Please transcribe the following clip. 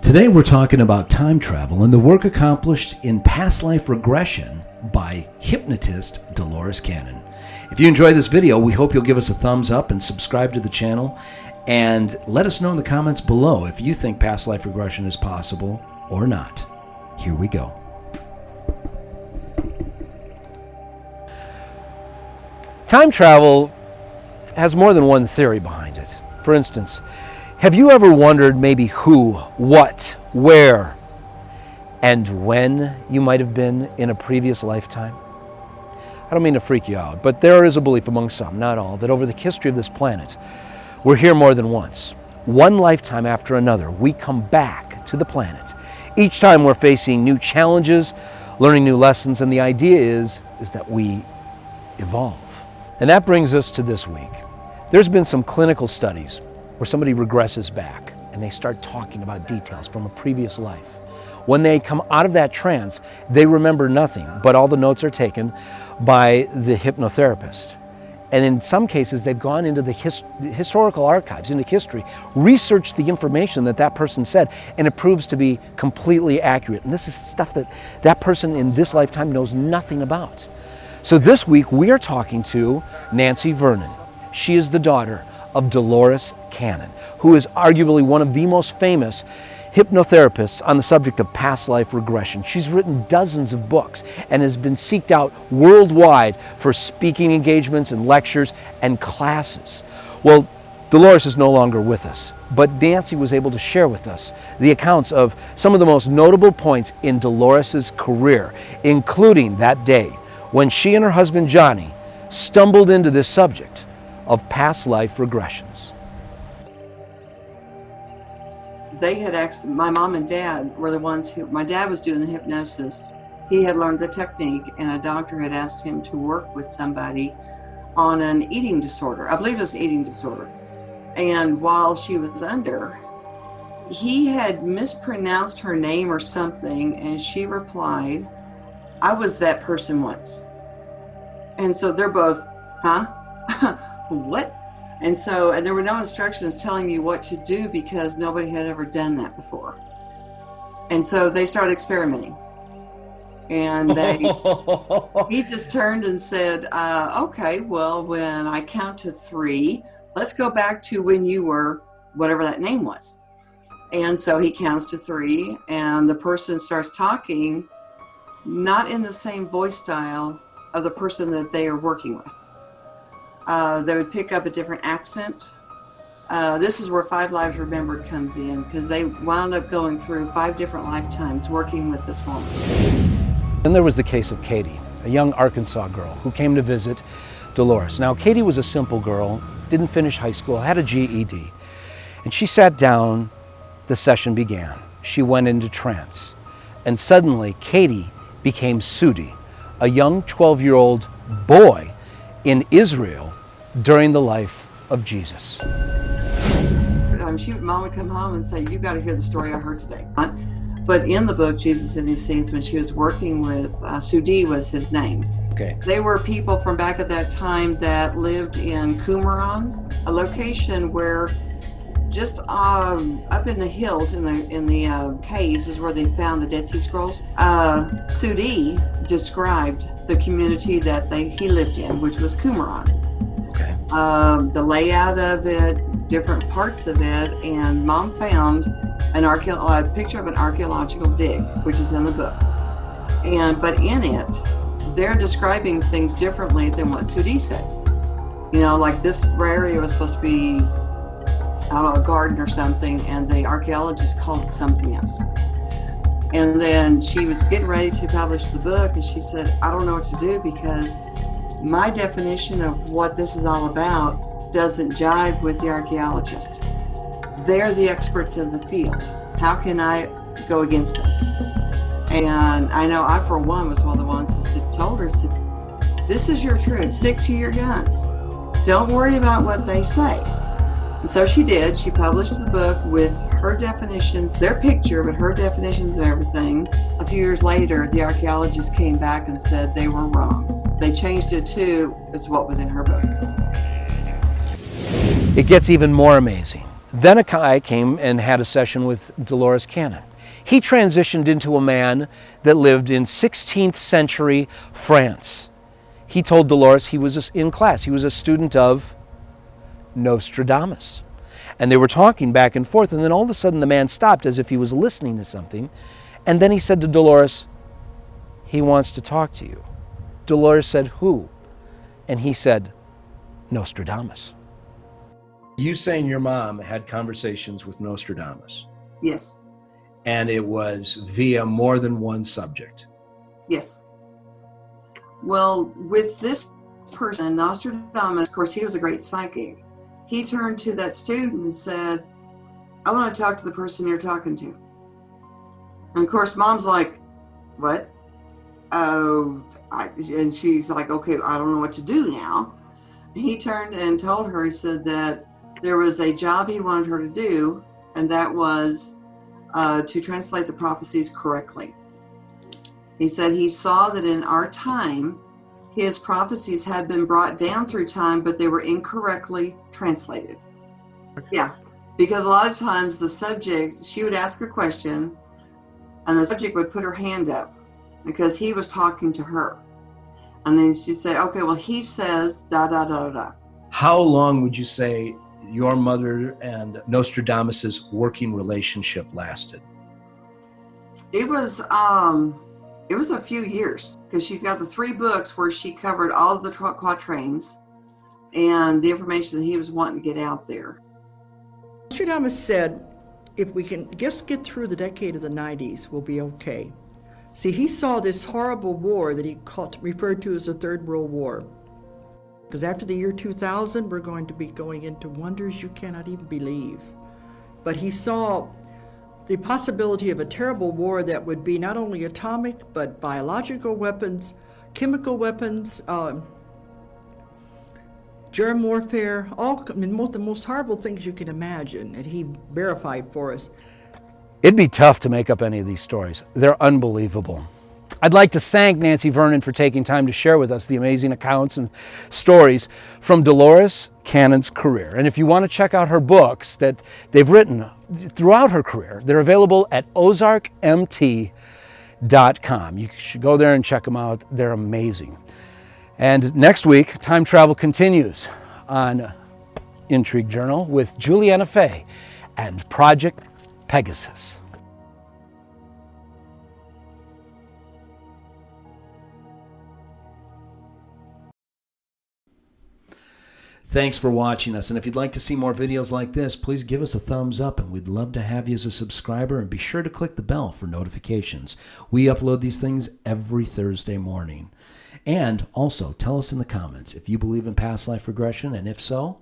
Today we're talking about time travel and the work accomplished in past life regression by hypnotist Dolores Cannon. If you enjoyed this video, we hope you'll give us a thumbs up and subscribe to the channel, and let us know in the comments below if you think past life regression is possible or not. Here we go. Time travel has more than one theory behind it. For instance, have you ever wondered maybe who, what, where, and when you might have been in a previous lifetime? I don't mean to freak you out, but there is a belief among some, not all, that over the history of this planet, we're here more than once. One lifetime after another, we come back to the planet. Each time we're facing new challenges, learning new lessons, and the idea is that we evolve. And that brings us to this week. There's been some clinical studies where somebody regresses back and they start talking about details from a previous life. When they come out of that trance, they remember nothing, but all the notes are taken by the hypnotherapist. And in some cases, they've gone into the historical archives, into history, researched the information that that person said, and it proves to be completely accurate. And this is stuff that that person in this lifetime knows nothing about. So this week, we are talking to Nancy Vernon. She is the daughter of Dolores Cannon, who is arguably one of the most famous hypnotherapists on the subject of past life regression. She's written dozens of books and has been sought out worldwide for speaking engagements and lectures and classes. Well, Dolores is no longer with us, but Nancy was able to share with us the accounts of some of the most notable points in Dolores's career, including that day when she and her husband Johnny stumbled into this subject of past life regressions. They had asked, my mom and dad were the ones who, my dad was doing the hypnosis. He had learned the technique, and a doctor had asked him to work with somebody on an eating disorder. I believe it was an eating disorder. And while she was under, he had mispronounced her name or something, and she replied, "I was that person once." And so they're both, huh? What? And there were no instructions telling you what to do because nobody had ever done that before. And so they started experimenting. And he just turned and said, okay, well, when I count to 3, let's go back to when you were whatever that name was. And so he counts to 3, and the person starts talking, not in the same voice style of the person that they are working with. They would pick up a different accent. This is where 5 Lives Remembered comes in, because they wound up going through 5 different lifetimes working with this woman. Then there was the case of Katie, a young Arkansas girl who came to visit Dolores. Now, Katie was a simple girl, didn't finish high school, had a GED. And she sat down, the session began. She went into trance. And suddenly, Katie became Sudi, a young 12-year-old boy in Israel during the life of Jesus. Mom would come home and say, "You got to hear the story I heard today." But in the book, Jesus in These Scenes, when she was working with Sudi was his name. Okay. They were people from back at that time that lived in Qumran, a location where just up in the hills, in the caves, is where they found the Dead Sea Scrolls. Sudi described the community that he lived in, which was Qumran. Okay. The layout of it, different parts of it, and Mom found a picture of an archaeological dig, which is in the book. But in it, they're describing things differently than what Sudi said. You know, like this area was supposed to be, I don't know, a garden or something, and the archaeologist called it something else. And then she was getting ready to publish the book, and she said, "I don't know what to do because my definition of what this is all about doesn't jive with the archaeologist. They're the experts in the field. How can I go against them?" And I know I, for one, was one of the ones that told her, said, "This is your truth. Stick to your guns. Don't worry about what they say." And so she did. She published the book with her definitions, their picture, but her definitions of everything. A few years later, the archaeologists came back and said they were wrong. They changed it to is what was in her book. It gets even more amazing. Then a guy came and had a session with Dolores Cannon. He transitioned into a man that lived in 16th century France. He told Dolores he was in class. He was a student of Nostradamus. And they were talking back and forth, and then all of a sudden the man stopped as if he was listening to something. And then he said to Dolores, "He wants to talk to you." Dolores said, "Who?" And he said, "Nostradamus." You saying your mom had conversations with Nostradamus, Yes. and it was via more than one subject. Yes. Well, with this person, Nostradamus, of course, he was a great psychic. He turned to that student and said, "I want to talk to the person you're talking to." And of course, mom's like, "What?" And she's like, "Okay, I don't know what to do now." He turned and told her, he said that there was a job he wanted her to do, and that was to translate the prophecies correctly. He said he saw that in our time, his prophecies had been brought down through time, but they were incorrectly translated. Yeah, because a lot of times the subject, she would ask a question, and the subject would put her hand up because he was talking to her. And then she'd say, "Okay, well, he says da da da da." How long would you say your mother and Nostradamus's working relationship lasted? It was a few years, because she's got the 3 books where she covered all of the quatrains and the information that he was wanting to get out there. Nostradamus said, if we can just get through the decade of the 90s, we'll be okay. See, he saw this horrible war that he referred to as the Third World War. Because after the year 2000, we're going to be going into wonders you cannot even believe. But he saw the possibility of a terrible war that would be not only atomic, but biological weapons, chemical weapons, germ warfare, the most horrible things you can imagine, and he verified for us. It'd be tough to make up any of these stories. They're unbelievable. I'd like to thank Nancy Vernon for taking time to share with us the amazing accounts and stories from Dolores Cannon's career. And if you want to check out her books that they've written throughout her career, they're available at ozarkmt.com. You should go there and check them out. They're amazing. And next week, time travel continues on Intrigue Journal with Juliana Fay and Project Pegasus. Thanks for watching us, and if you'd like to see more videos like this, please give us a thumbs up, and we'd love to have you as a subscriber, and be sure to click the bell for notifications. We upload these things every Thursday morning. And also, tell us in the comments if you believe in past life regression, and if so,